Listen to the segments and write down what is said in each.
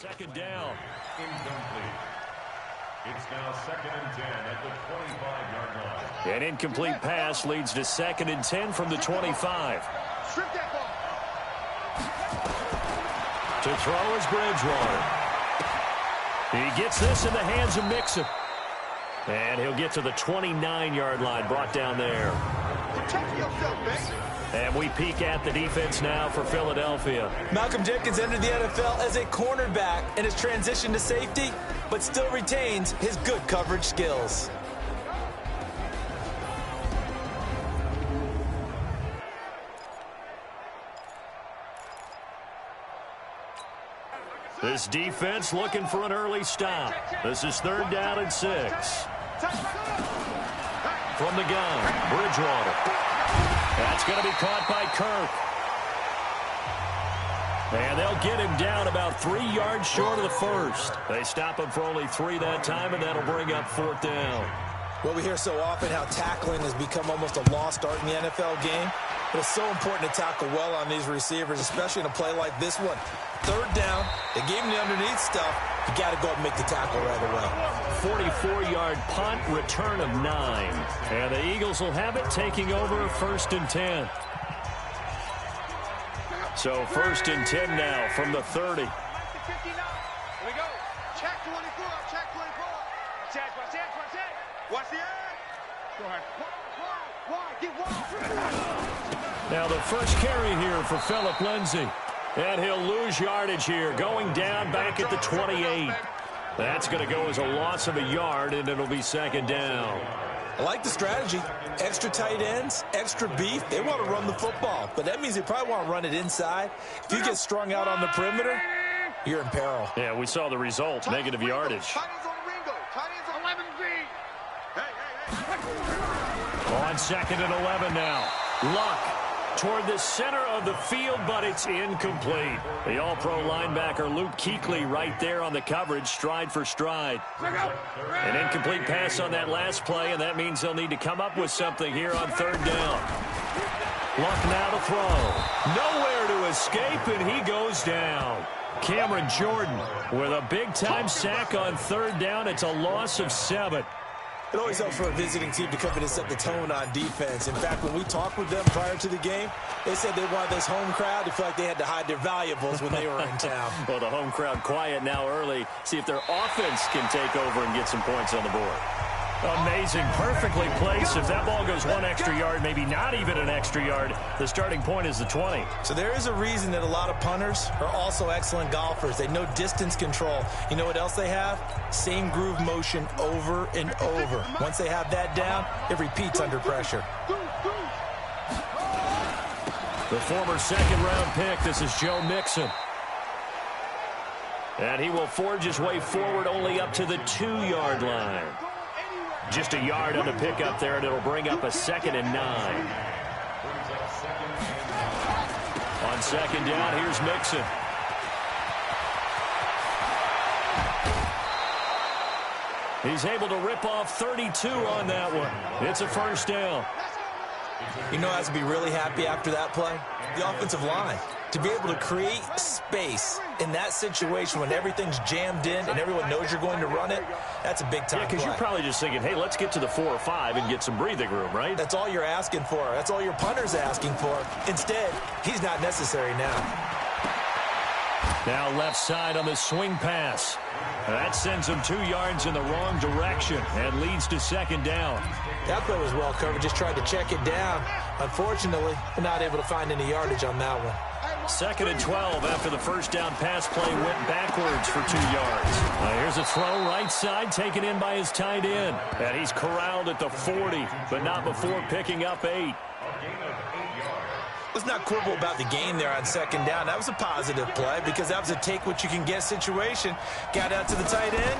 Second down. Incomplete. It's now 2nd and 10 at the 25-yard line. An incomplete pass leads to 2nd and 10 from the 25. To throw is Bridgewater. He gets this in the hands of Mixon. And he'll get to the 29-yard line, brought down there. Protect yourself, man. And we peek at the defense now for Philadelphia. Malcolm Jenkins entered the NFL as a cornerback and has transitioned to safety, but still retains his good coverage skills. This defense looking for an early stop. This is 3rd down and 6. From the gun, Bridgewater. That's going to be caught by Kirk. And they'll get him down about 3 yards short of the first. They stop him for only 3 that time, and that'll bring up 4th down. Well, we hear so often how tackling has become almost a lost art in the NFL game. But it's so important to tackle well on these receivers, especially in a play like this one. 3rd down, they gave him the underneath stuff. You got to go up and make the tackle right away. 44-yard punt, return of 9. And the Eagles will have it, taking over 1st and 10. So 1st and 10 now from the 30. Here we go. Check 24. Check 24. Check. Watch the air. Go ahead. Wide. Get wide. Now the first carry here for Phillip Lindsay. And he'll lose yardage here, going down back at the 28. That's going to go as a loss of a yard, and it'll be 2nd down. I like the strategy. Extra tight ends, extra beef. They want to run the football, but that means they probably want to run it inside. If you get strung out on the perimeter, you're in peril. Yeah, we saw the result, negative yardage. Tight ends on the Ringo. Tight ends on 11 feet. Hey. On 2nd and 11 now. Luck toward the center of the field, but it's incomplete. The all-pro linebacker Luke Kuechly right there on the coverage, stride for stride. An incomplete pass on that last play, and that means they'll need to come up with something here on 3rd down. Luck now to throw. Nowhere to escape, and he goes down. Cameron Jordan with a big-time sack on 3rd down. It's a loss of 7. It always helps for a visiting team to come in and set the tone on defense. In fact, when we talked with them prior to the game, they said they wanted this home crowd to feel like they had to hide their valuables when they were in town. Well, the home crowd quiet now early. See if their offense can take over and get some points on the board. Amazing. Perfectly placed. If that ball goes 1 extra yard, maybe not even an extra yard, the starting point is the 20. So there is a reason that a lot of punters are also excellent golfers. They know distance control. You know what else they have? Same groove motion over and over. Once they have that down, it repeats under pressure. The former 2nd-round pick, this is Joe Mixon. And he will forge his way forward only up to the 2-yard line. Just a yard on the pickup there, and it'll bring up a 2nd and 9. On 2nd down, here's Mixon. He's able to rip off 32 on that one. It's a 1st down. You know, I have to be really happy after that play. The offensive line. To be able to create space in that situation when everything's jammed in and everyone knows you're going to run it, that's a big-time play. Yeah, because you're probably just thinking, hey, let's get to the 4 or 5 and get some breathing room, right? That's all you're asking for. That's all your punter's asking for. Instead, he's not necessary now. Now left side on the swing pass. That sends him 2 yards in the wrong direction and leads to 2nd down. That play was well covered. Just tried to check it down. Unfortunately, we're not able to find any yardage on that one. 2nd and 12 after the 1st down pass play went backwards for 2 yards. Here's a throw right side taken in by his tight end. And he's corralled at the 40, but not before picking up 8. Let's not quibble about the gain there on 2nd down. That was a positive play because that was a take-what-you-can-get situation. Got out to the tight end.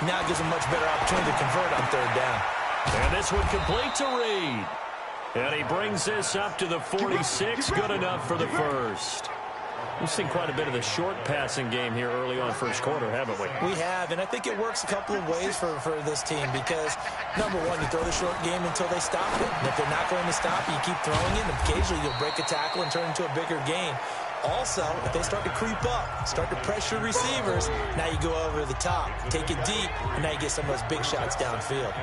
Now it gives him much better opportunity to convert on 3rd down. And this one complete to Reed. And he brings this up to the 46. Good enough for the 1st. We've seen quite a bit of the short passing game here early on 1st quarter, haven't we? We have, and I think it works a couple of ways for this team because, number one, you throw the short game until they stop it. And if they're not going to stop it, you keep throwing it, and occasionally you'll break a tackle and turn into a bigger gain. Also, if they start to creep up, start to pressure receivers, now you go over the top, take it deep, and now you get some of those big shots downfield.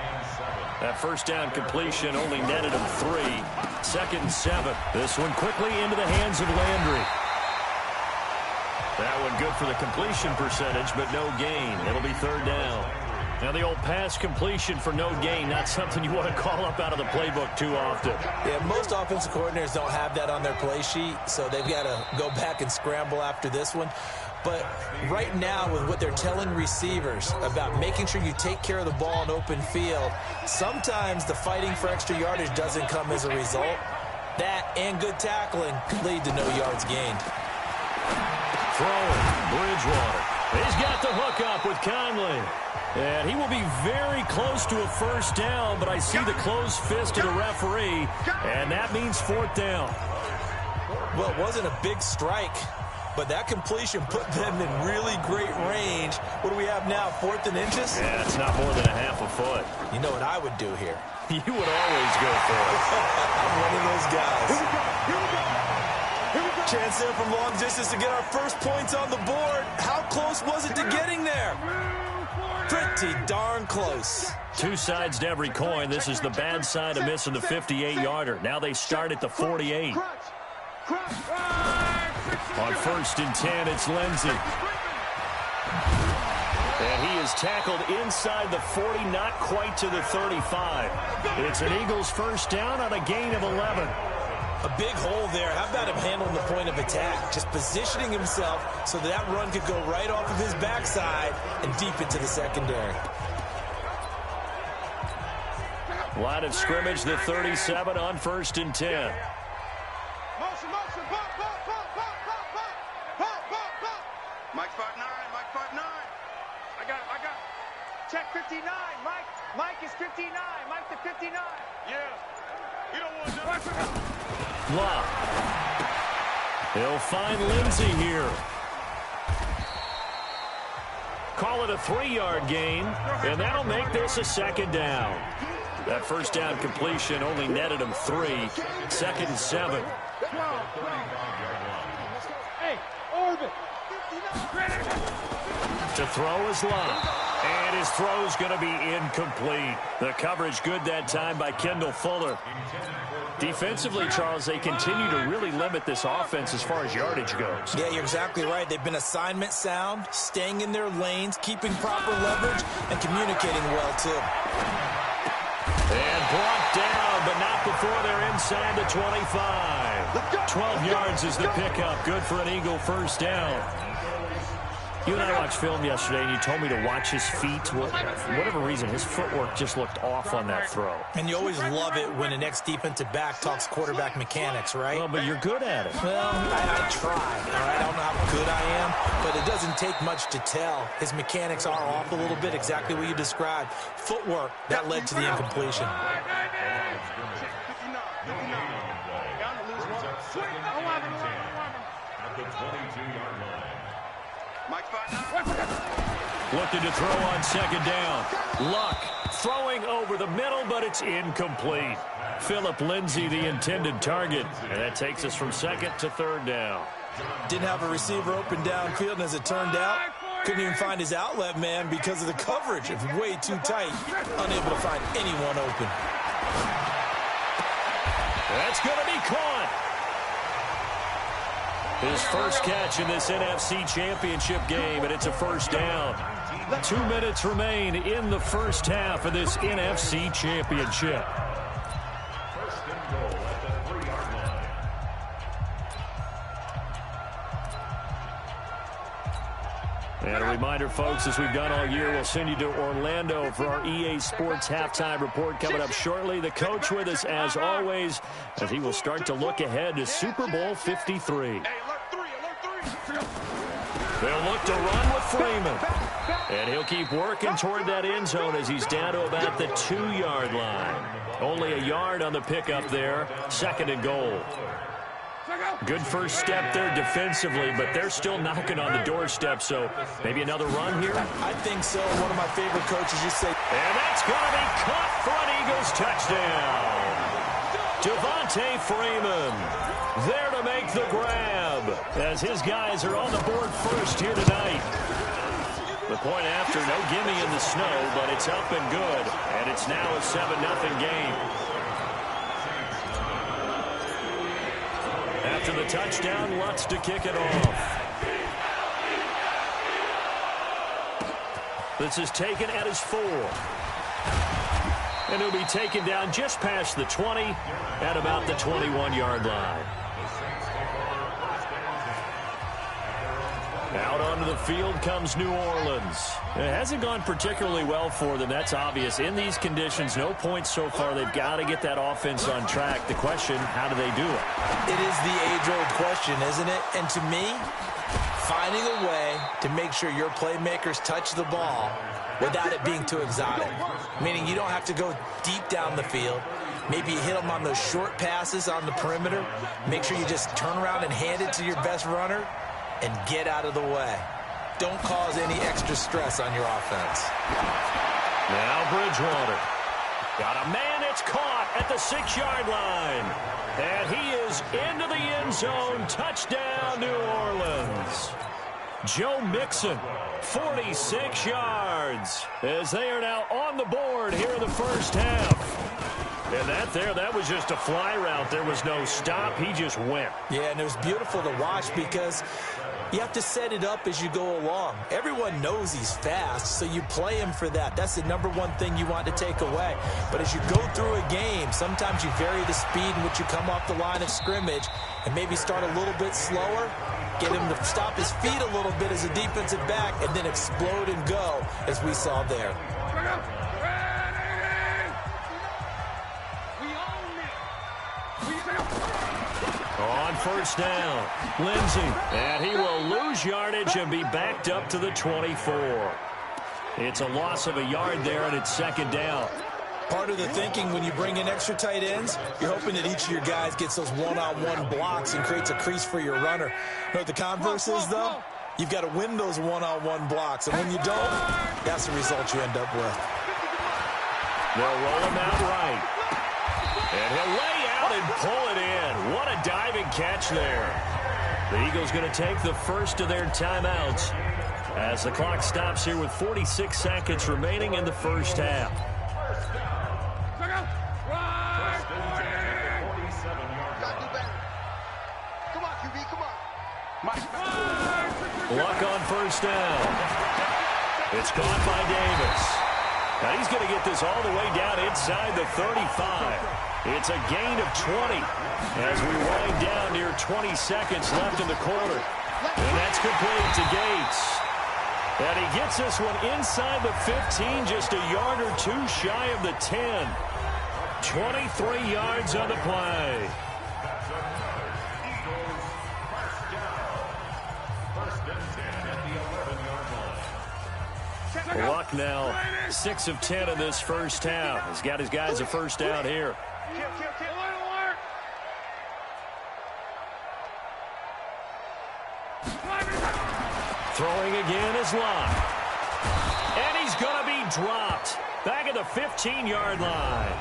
That first down completion only netted him 3. 2nd and 7. This one quickly into the hands of Landry. That one good for the completion percentage, but no gain. It'll be 3rd down. Now the old pass completion for no gain, not something you want to call up out of the playbook too often. Yeah, most offensive coordinators don't have that on their play sheet, so they've got to go back and scramble after this one. But right now, with what they're telling receivers about making sure you take care of the ball in open field, sometimes the fighting for extra yardage doesn't come as a result. That and good tackling lead to no yards gained. Throwing, Bridgewater. He's got the hook up with Conley. And he will be very close to a first down, but I see the closed fist of the referee, and that means 4th down. Well, it wasn't a big strike, but that completion put them in really great range. What do we have now, 4th and inches? Yeah, it's not more than a half a foot. You know what I would do here? You would always go for it. I'm one of those guys. Chance there from long distance to get our first points on the board. How close was it to getting there? Pretty darn close. 2 sides to every coin. This is the bad side of missing the 58-yarder. Now they start at the 48. On 1st and 10, it's Lindsey. And he is tackled inside the 40, not quite to the 35. It's an Eagles first down on a gain of 11. A big hole there. How about him handling the point of attack? Just positioning himself so that run could go right off of his backside and deep into the secondary. Line of scrimmage, the 37 on 1st and 10. Motion, motion, pop, pop, pop, pop, pop, pop, pop, pop, pop. Mike 5'9", Mike 5'9". I got it. Check 59, Mike. Mike is 59, Mike the 59. Yeah. You don't want to. Lock. He'll find Lindsey here. Call it a 3-yard gain, and that'll make this a 2nd down. That first down completion only netted him 3. 2nd and 7. Hey, orbit. To throw is Lock. And his throw's going to be incomplete. The coverage good that time by Kendall Fuller. Defensively, Charles, they continue to really limit this offense as far as yardage goes. Yeah, you're exactly right. They've been assignment sound, staying in their lanes, keeping proper leverage, and communicating well, too. And brought down, but not before they're inside the 25. 12 yards is the pickup. Good for an Eagle first down. You and I watched film yesterday, and you told me to watch his feet. For whatever reason, his footwork just looked off on that throw. And you always love it when an ex-defensive back talks quarterback mechanics, right? Well, but you're good at it. Well, I try, all right? I don't know how good I am, but it doesn't take much to tell. His mechanics are off a little bit, exactly what you described. Footwork, that led to the incompletion. At the 22-yard line. Looking to throw on 2nd down. Luck throwing over the middle, but it's incomplete. Phillip Lindsay, the intended target. And that takes us from 2nd to 3rd down. Didn't have a receiver open downfield, and as it turned out, couldn't even find his outlet man because of the coverage. It's way too tight. Unable to find anyone open. That's going to be caught. His first catch in this NFC Championship game, and it's a first down. 2 minutes remain in the first half of this NFC Championship. First and goal at the 3-yard line. And a reminder, folks, as we've done all year, we'll send you to Orlando for our EA Sports halftime report coming up shortly. The coach with us, as always, as he will start to look ahead to Super Bowl 53. They'll look to run with Freeman. And he'll keep working toward that end zone as he's down to about the 2-yard line. Only a yard on the pickup there. 2nd and goal. Good first step there defensively, but they're still knocking on the doorstep, so maybe another run here? I think so. One of my favorite coaches used to say. And that's going to be caught for an Eagles touchdown. Devontae Freeman there to make the grab. Chubb, as his guys are on the board first here tonight. The point after, no gimme in the snow, but it's up and good, and it's now a 7-0 game. After the touchdown, Lutz to kick it off. This is taken at his 4. And he'll be taken down just past the 20 at about the 21-yard line. Out onto the field comes New Orleans. It hasn't gone particularly well for them. That's obvious. In these conditions, no points so far. They've got to get that offense on track. The question, how do they do it? It is the age-old question, isn't it? And to me, finding a way to make sure your playmakers touch the ball without it being too exotic. Meaning you don't have to go deep down the field. Maybe you hit them on those short passes on the perimeter. Make sure you just turn around and hand it to your best runner and get out of the way. Don't cause any extra stress on your offense. Now Bridgewater. Got a man, it's caught at the 6-yard line. And he is into the end zone. Touchdown, New Orleans. Joe Mixon, 46 yards, as they are now on the board here in the first half. And that was just a fly route. There was no stop. He just went. Yeah, and it was beautiful to watch because you have to set it up as you go along. Everyone knows he's fast, so you play him for that. That's the number one thing you want to take away. But as you go through a game, sometimes you vary the speed in which you come off the line of scrimmage and maybe start a little bit slower, get him to stop his feet a little bit as a defensive back, and then explode and go, as we saw there. On first down, Lindsey, and he will lose yardage and be backed up to the 24. It's a loss of a yard there, and it's second down. Part of the thinking when you bring in extra tight ends, you're hoping that each of your guys gets those one-on-one blocks and creates a crease for your runner. You know what the converse is, though? You've got to win those one-on-one blocks, and when you don't, that's the result you end up with. They'll roll him out right. And he'll lay out and pull it in. What a diving catch there. The Eagles going to take the first of their timeouts as the clock stops here with 46 seconds remaining in the first half. Luck on first down. It's caught by Davis. Now he's going to get this all the way down inside the 35. It's a gain of 20 as we wind down near 20 seconds left in the quarter. And that's complete to Gates. And he gets this one inside the 15, just a yard or two shy of the 10. 23 yards on the play. Luck now 6 of 10 in this first half. He's got his guys a first down here. Throwing again is Luck. And he's going to be dropped back at the 15-yard line.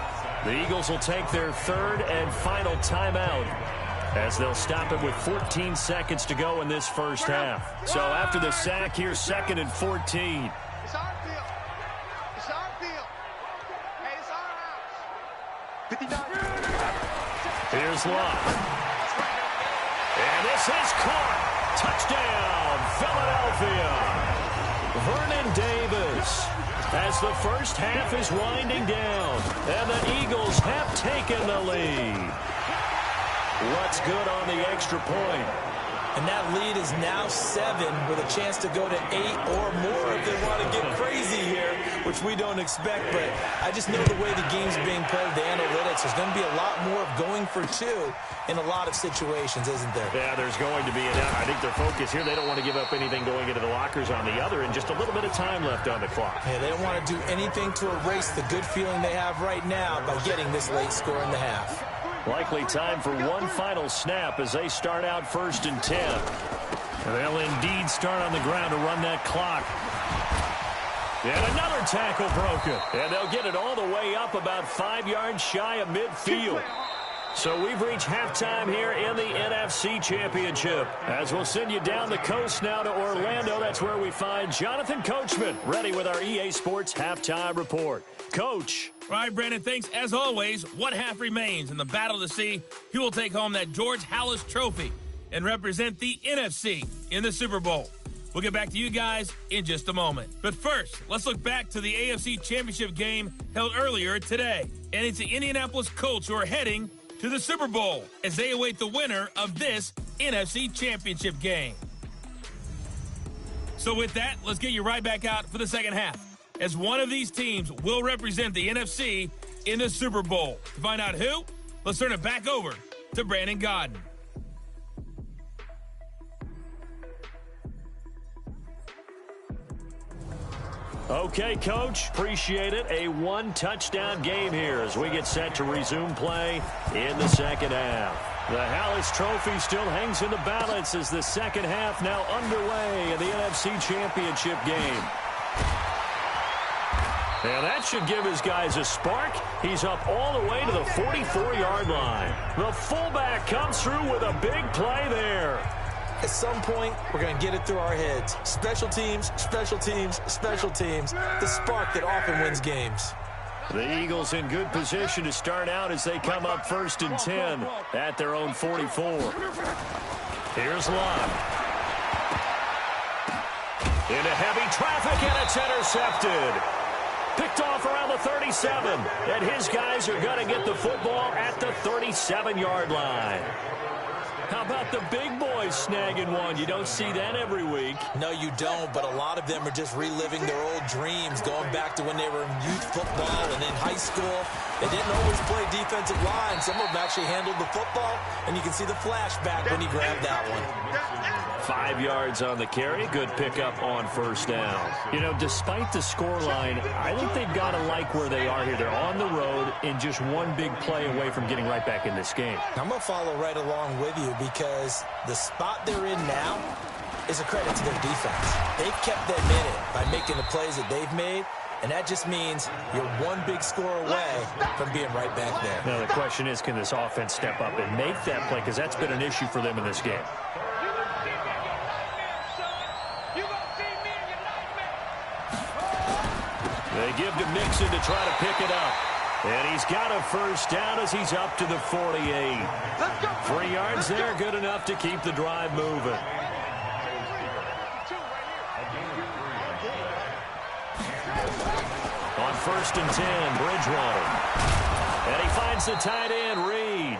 The Eagles will take their third and final timeout as they'll stop it with 14 seconds to go in this first half. So after the sack, here's 2nd and 14. It's our field. It's our field. Hey, it's our house. 59. Here's Luck. And this is caught. Touchdown, Philadelphia. Vernon Davis as the first half is winding down. And the Eagles have taken the lead. What's good on the extra point? And that lead is now 7 with a chance to go to 8 or more if they want to get crazy here, which we don't expect. But I just know the way the game's being played, the analytics, there's going to be a lot more of going for 2 in a lot of situations, isn't there? Yeah, there's going to be. And I think their focus here, they don't want to give up anything going into the lockers on the other, and just a little bit of time left on the clock. Yeah, they don't want to do anything to erase the good feeling they have right now by getting this late score in the half. Likely time for one final snap as they start out 1st and 10. And they'll indeed start on the ground to run that clock. And another tackle broken. And they'll get it all the way up about 5 yards shy of midfield. So we've reached halftime here in the NFC Championship. As we'll send you down the coast now to Orlando, that's where we find Jonathan Coachman, ready with our EA Sports Halftime Report. Coach. All right, Brandon, thanks. As always, one half remains in the battle to see who will take home that George Halas trophy and represent the NFC in the Super Bowl. We'll get back to you guys in just a moment. But first, let's look back to the AFC Championship game held earlier today. And it's the Indianapolis Colts who are heading to the Super Bowl as they await the winner of this NFC Championship game. So with that, let's get you right back out for the second half, as one of these teams will represent the NFC in the Super Bowl. To find out who, let's turn it back over to Brandon Godden. Okay, Coach, appreciate it. A one-touchdown game here as we get set to resume play in the second half. The Halas Trophy still hangs in the balance as the second half now underway in the NFC Championship game. And that should give his guys a spark. He's up all the way to the 44-yard line. The fullback comes through with a big play there. At some point, we're going to get it through our heads. Special teams, special teams, special teams. The spark that often wins games. The Eagles in good position to start out as they come up 1st and 10 at their own 44. Here's Love. Into heavy traffic, and it's intercepted. Picked off around the 37, and his guys are going to get the football at the 37-yard line. How about the big boys snagging one? You don't see that every week. No, you don't, but a lot of them are just reliving their old dreams, going back to when they were in youth football and in high school. They didn't always play defensive line. Some of them actually handled the football, and you can see the flashback when he grabbed that one. 5 yards on the carry. Good pickup on first down. You know, despite the scoreline, I think they've got to like where they are here. They're on the road and just one big play away from getting right back in this game. I'm going to follow right along with you because the spot they're in now is a credit to their defense. They've kept them in it by making the plays that they've made, and that just means you're one big score away from being right back there. Now, the question is, can this offense step up and make that play? Because that's been an issue for them in this game. They give to Mixon to try to pick it up. And he's got a first down as he's up to the 48. 3 yards there, good enough to keep the drive moving. On 1st and 10, Bridgewater. And he finds the tight end, Reed.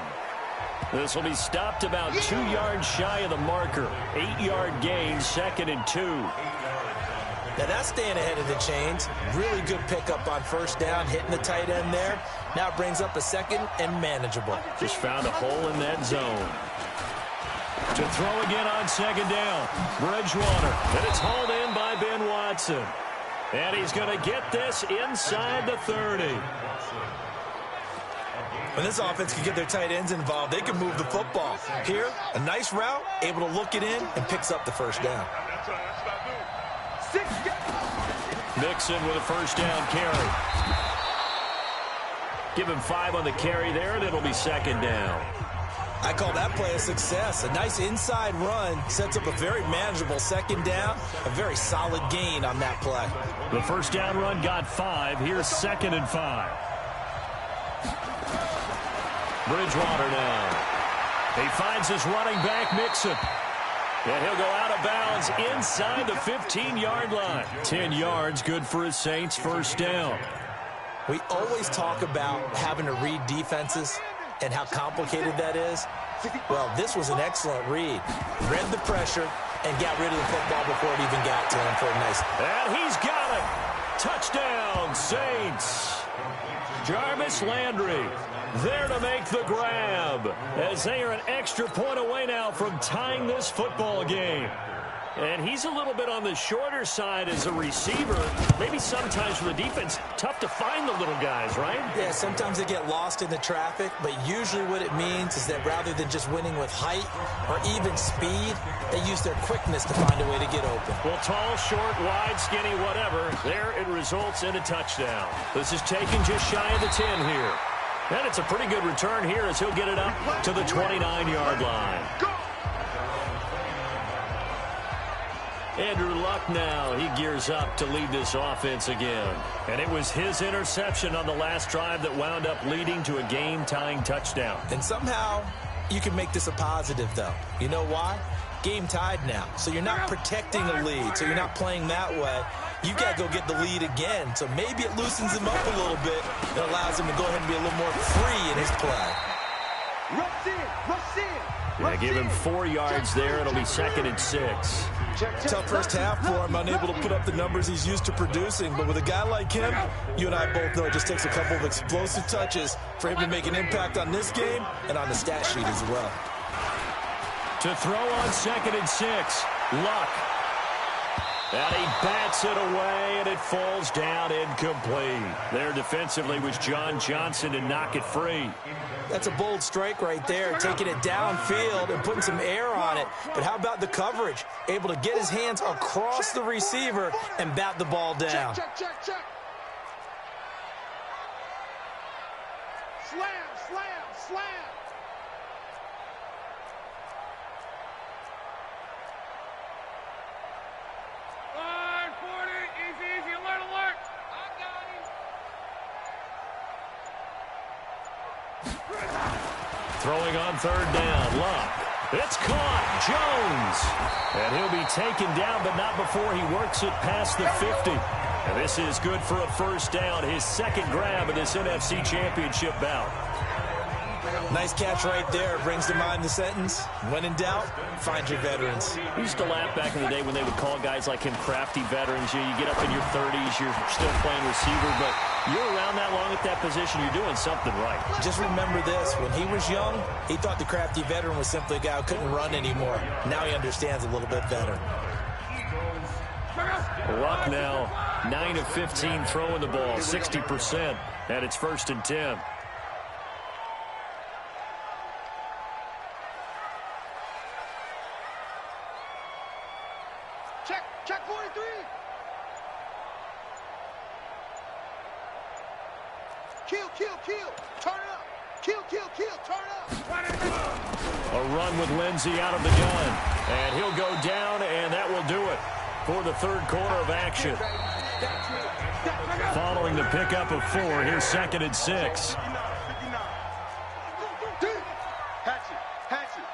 This will be stopped about 2 yards shy of the marker. 8-yard gain, 2nd and 2. Now that's staying ahead of the chains. Really good pickup on first down, hitting the tight end there. Now it brings up a 2nd and manageable. Just found a hole in that zone. To throw again on 2nd down. Bridgewater. And it's hauled in by Ben Watson. And he's going to get this inside the 30. When this offense can get their tight ends involved, they can move the football. Here, a nice route, able to look it in, and picks up the first down. Mixon with a first down carry. Give him 5 on the carry there, and it'll be 2nd down. I call that play a success. A nice inside run sets up a very manageable 2nd down. A very solid gain on that play. The first down run got 5. Here's 2nd and 5. Bridgewater now. He finds his running back, Mixon. And he'll go out of bounds inside the 15-yard line. 10 yards, good for his Saints, first down. We always talk about having to read defenses and how complicated that is. Well, this was an excellent read. Read the pressure and got rid of the football before it even got to him for a nice. And he's got it. Touchdown, Saints. Jarvis Landry there to make the grab as they are an extra point away now from tying this football game. And he's a little bit on the shorter side as a receiver. Maybe sometimes for the defense, tough to find the little guys, right? Yeah, sometimes they get lost in the traffic, but usually what it means is that rather than just winning with height or even speed, they use their quickness to find a way to get open. Well, tall, short, wide, skinny, whatever, there it results in a touchdown. This is taken just shy of the 10 here. And it's a pretty good return here as he'll get it up to the 29-yard line. Andrew Luck now, he gears up to lead this offense again. And it was his interception on the last drive that wound up leading to a game-tying touchdown. And somehow you can make this a positive, though. You know why? Game tied now. So you're not protecting a lead, so you're not playing that way. You've got to go get the lead again. So maybe it loosens him up a little bit and allows him to go ahead and be a little more free in his play. Yeah, give him 4 yards there. It'll be 2nd and 6. Tough first half for him, unable to put up the numbers he's used to producing. But with a guy like him, you and I both know it just takes a couple of explosive touches for him to make an impact on this game and on the stat sheet as well. To throw on 2nd and 6, Luck. And he bats it away, and it falls down incomplete. There defensively was John Johnson to knock it free. That's a bold strike right there, taking it downfield and putting some air on it. But how about the coverage? Able to get his hands across the receiver and bat the ball down. Check. Slam. Easy, alert. I got him. Throwing on 3rd down, Luck. It's caught, Jones. And he'll be taken down, but not before he works it past the 50. And this is good for a 1st down, his 2nd grab of this NFC Championship bout. Nice catch right there. Brings to mind the sentence, when in doubt, find your veterans. We used to laugh back in the day when they would call guys like him crafty veterans. You get up in your 30s, you're still playing receiver, but you're around that long at that position, you're doing something right. Just remember this, when he was young, he thought the crafty veteran was simply a guy who couldn't run anymore. Now he understands a little bit better. Luck now, 9 of 15 throwing the ball, 60%, and it's 1st and 10. Check 43. Kill. Turn it up. Kill. Turn it up. A run with Lindsey out of the gun. And he'll go down, and that will do it for the 3rd quarter of action. Following the pickup of 4, here's 2nd and 6. Hatchet.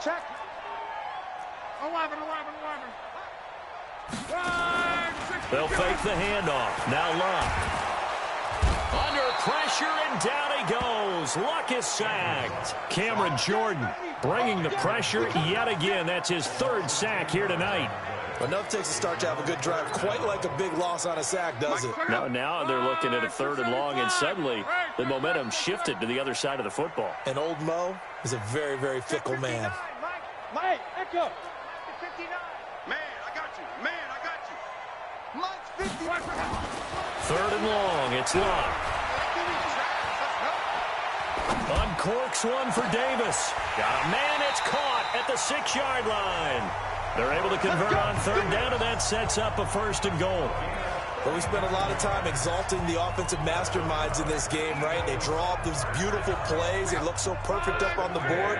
Check. 11. They'll fake the handoff. Now Luck. Under pressure, and down he goes. Luck is sacked. Cameron Jordan bringing the pressure yet again. That's his 3rd sack here tonight. Enough takes a start to have a good drive. Quite like a big loss on a sack, does it? Now they're looking at a 3rd and long, and suddenly the momentum shifted to the other side of the football. And old Mo is a very, very fickle man. Mike, echo. 59. Man, I got you. Mike's 50. 3rd and long. It's Luck. Uncorks one for Davis. Got a man. It's caught at the 6-yard line. They're able to convert on 3rd down, and that sets up a 1st and goal. But we spent a lot of time exalting the offensive masterminds in this game, right? They draw up these beautiful plays. They look so perfect up on the board.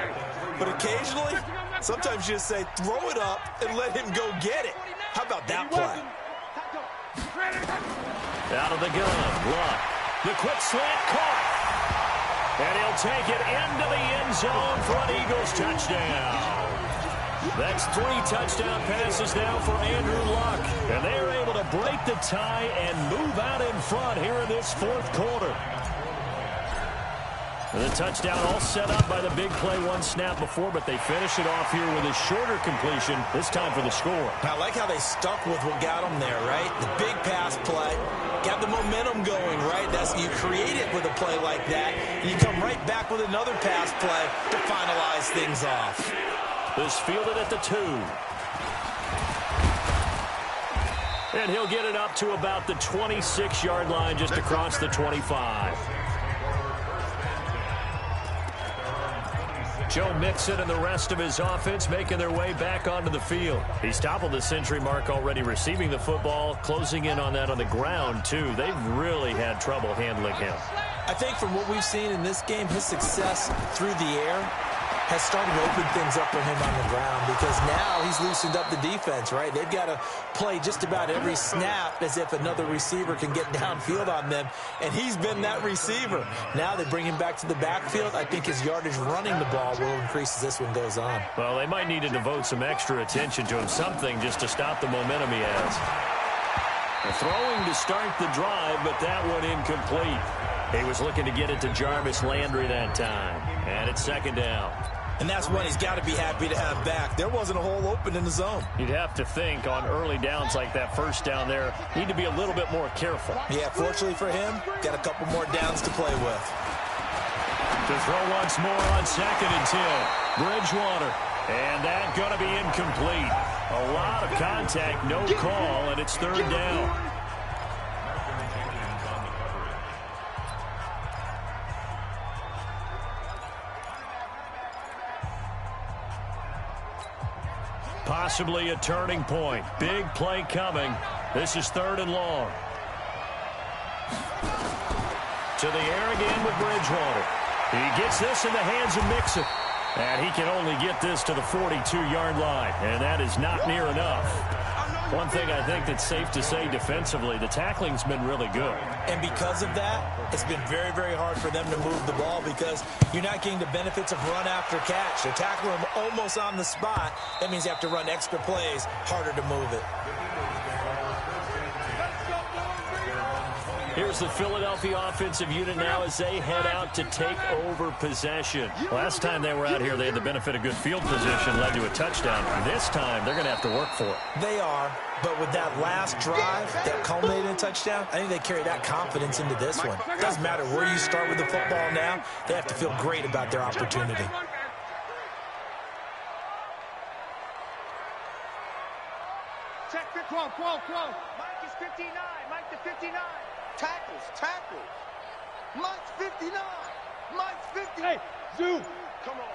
But occasionally, sometimes you just say, throw it up and let him go get it. How about that play? Out of the gun, Luck. The quick slant caught. And he'll take it into the end zone for an Eagles touchdown. That's 3 touchdown passes now for Andrew Luck. And they're able to break the tie and move out in front here in this 4th quarter. The touchdown all set up by the big play, 1 snap before, but they finish it off here with a shorter completion, this time for the score. I like how they stuck with what got them there, right? The big pass play, got the momentum going, right? You create it with a play like that, and you come right back with another pass play to finalize things off. This fielded at the 2. And he'll get it up to about the 26-yard line, just across the 25. Joe Mixon and the rest of his offense making their way back onto the field. He's toppled the century mark already receiving the football, closing in on that on the ground, too. They've really had trouble handling him. I think from what we've seen in this game, his success through the air has started to open things up for him on the ground because now he's loosened up the defense, right? They've got to play just about every snap as if another receiver can get downfield on them, and he's been that receiver. Now they bring him back to the backfield. I think his yardage running the ball will increase as this one goes on. Well, they might need to devote some extra attention to him, something just to stop the momentum he has. Throwing to start the drive, but that one incomplete. He was looking to get it to Jarvis Landry that time, and it's second down. And that's one he's got to be happy to have back. There wasn't a hole open in the zone. You'd have to think on early downs like that first down there, need to be a little bit more careful. Yeah, fortunately for him, got a couple more downs to play with. To throw once more on 2nd and 10. Bridgewater. And that's going to be incomplete. A lot of contact, no call, and it's 3rd down. Possibly a turning point. Big play coming. This is 3rd and long. To the air again with Bridgewater. He gets this in the hands of Mixon. And he can only get this to the 42-yard line. And that is not near enough. One thing I think that's safe to say defensively, the tackling's been really good. And because of that, it's been very, very hard for them to move the ball because you're not getting the benefits of run after catch. They're tackling them almost on the spot. That means you have to run extra plays, harder to move it. Here's the Philadelphia offensive unit now as they head out to take over possession. Last time they were out here, they had the benefit of good field position, led to a touchdown. This time, they're going to have to work for it. They are, but with that last drive that culminated in a touchdown, I think they carry that confidence into this one. Doesn't matter where you start with the football now, they have to feel great about their opportunity. Check 12. Mike is 59. Mike to 59. Tackles. Mike's 59. Mike's 50. Hey, Zoo. Come on.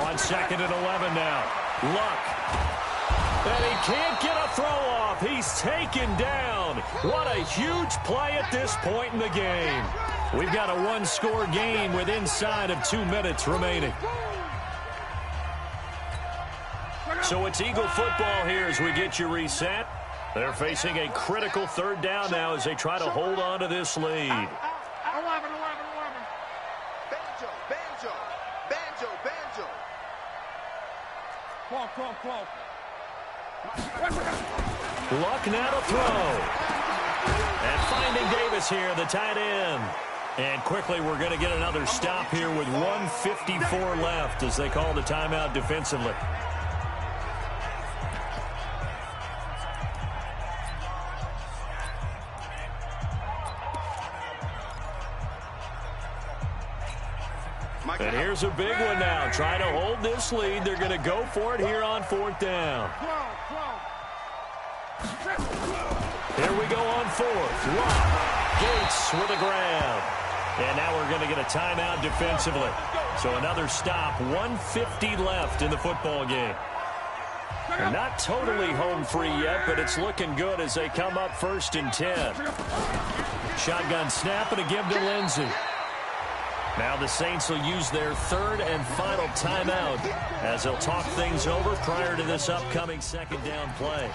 On 2nd and 11 now. Luck. And he can't get a throw off. He's taken down. What a huge play at this point in the game. We've got a one-score game with inside of 2 minutes remaining. So it's Eagle football here as we get you reset. They're facing a critical 3rd down now as they try to hold on to this lead. 11. Banjo. Luck now to throw. And finding Davis here, the tight end. And quickly we're going to get another stop here with 1:54 left as they call the timeout defensively. And here's a big one now. Trying to hold this lead. They're going to go for it here on 4th down. Here we go on 4th. Lock. Gates with a grab. And now we're going to get a timeout defensively. So another stop. 1:50 left in the football game. They're not totally home free yet, but it's looking good as they come up 1st and 10. Shotgun snap and a give to Lindsey. Now the Saints will use their 3rd and final timeout as they'll talk things over prior to this upcoming 2nd down play.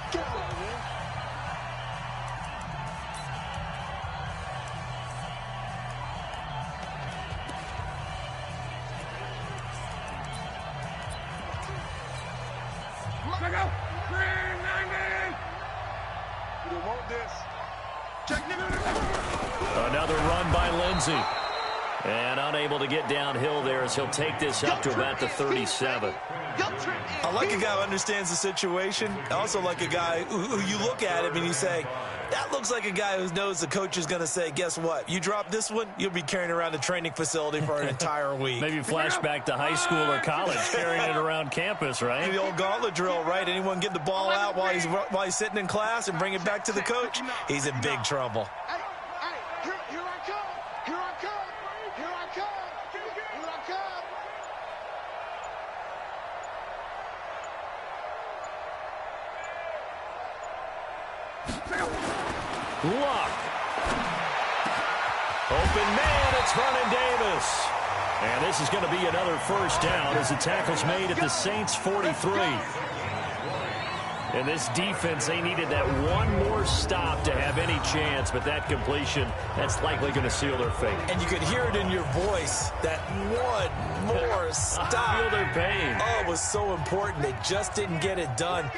Another run by Lindsey. And unable to get downhill there as he'll take this up to about the 37. I like a guy who understands the situation. I also like a guy who you look at him and you say, that looks like a guy who knows the coach is going to say, guess what? You drop this one, you'll be carrying around a training facility for an entire week. Maybe flashback to high school or college, carrying it around campus, right? The old gauntlet drill, right? Anyone get the ball out while he's sitting in class and bring it back to the coach? He's in big trouble. Luck. Open man, it's Vernon Davis. And this is going to be another first down as the tackle's made at the Saints' 43. And this defense, they needed that one more stop to have any chance, but that completion, that's likely going to seal their fate. And you could hear it in your voice, that one more stop. I feel their pain. Oh, it was so important. They just didn't get it done.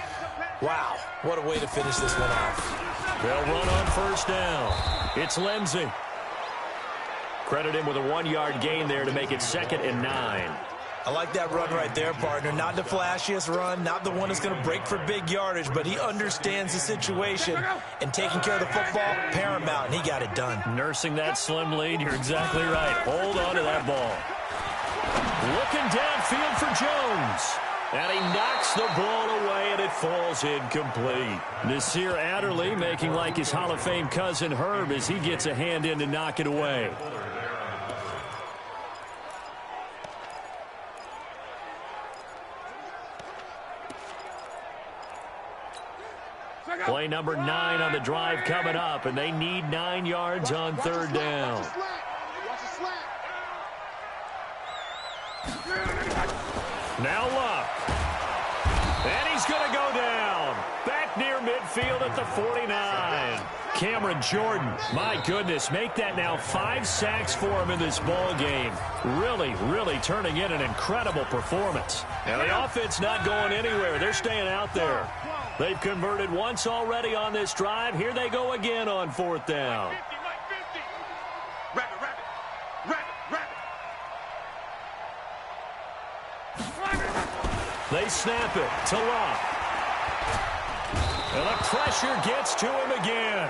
Wow, what a way to finish this one off. They'll run on first down. It's Lindsey. Credit him with a 1-yard gain there to make it 2nd and 9. I like that run right there, partner. Not the flashiest run, not the one that's going to break for big yardage, but he understands the situation, and taking care of the football, paramount, and he got it done. Nursing that slim lead, you're exactly right. Hold on to that ball. Looking downfield for Jones. And he knocks the ball away, and it falls incomplete. Nasir Adderley making like his Hall of Fame cousin Herb as he gets a hand in to knock it away. Play number 9 on the drive coming up, and they need 9 yards on third down. Now Luck. And he's going to go down. Back near midfield at the 49. Cameron Jordan, my goodness, make that now 5 sacks for him in this ball game. Really, really turning in an incredible performance. Now the offense not going anywhere. They're staying out there. They've converted once already on this drive. Here they go again on 4th down. They snap it to Luck. And the pressure gets to him again.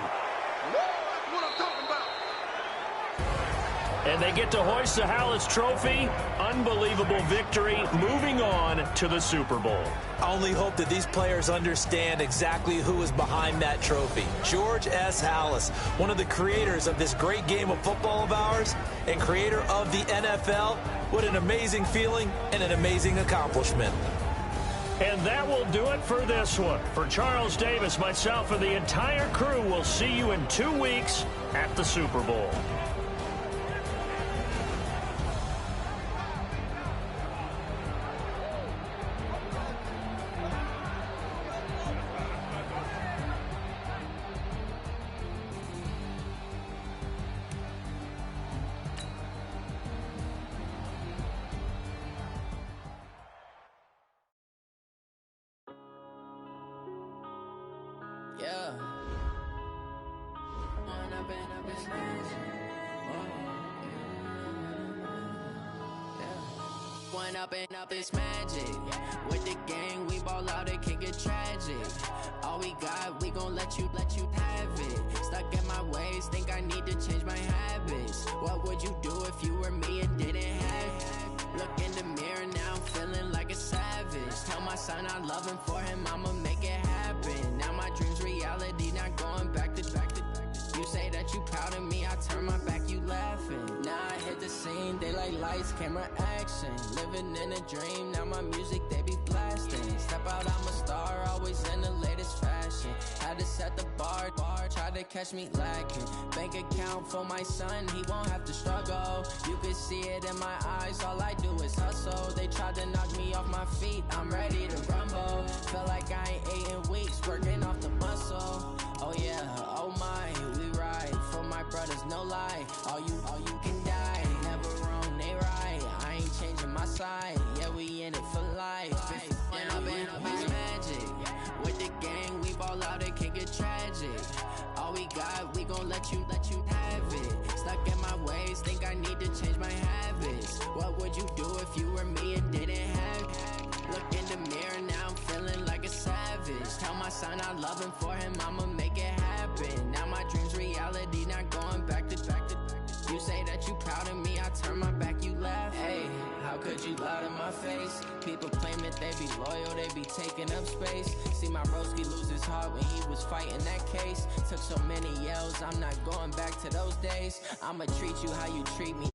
And they get to hoist the Hallis Trophy. Unbelievable victory. Moving on to the Super Bowl. I only hope that these players understand exactly who is behind that trophy. George S. Hallis, one of the creators of this great game of football of ours and creator of the NFL. What an amazing feeling and an amazing accomplishment. And that will do it for this one. For Charles Davis, myself, and the entire crew, we'll see you in 2 weeks at the Super Bowl. Yeah. One up and up is magic. With the gang, we ball out, it can get tragic. All we got, we gon' let you have it. Stuck in my ways, think I need to change my habits. What would you do if you were me and didn't have it? Look in the mirror, now I'm feeling like a savage. Tell my son I love him, for him I'ma make it happen. Now my dream's reality, not going back to. You say that you proud of me, I turn my back, you laughing. Now I hit the scene, daylight lights, camera action. Living in a dream, now my music, they be blasting. Step out, I'm a star, always in the latest fashion. Had to set the bar, try to catch me lacking. Bank account for my son, he won't have to struggle. You can see it in my eyes, all I do is hustle. They tried to knock me off my feet, I'm ready to rumble. Felt like I ain't ate in weeks, working off the muscle. Oh yeah, oh my, we ride for my brothers, no lie. All you can die, never wrong, they right. I ain't changing my side, yeah, we in it for life. If up is magic. With the gang, we ball out, it can get tragic. All we got, we gon' let you have it. Stuck in my ways, think I need to change my habits. What would you do if you were me and didn't have it? Look in the mirror, now I'm feeling like a savage. Tell my son I love him, for him I'ma make it happen. Now my dream's reality, not going back to. You say that you proud of me, I turn my back, you laugh. Hey, how could you lie to my face? People claim that they be loyal, they be taking up space. See my broski lose his heart when he was fighting that case. Took so many yells, I'm not going back to those days. I'ma treat you how you treat me.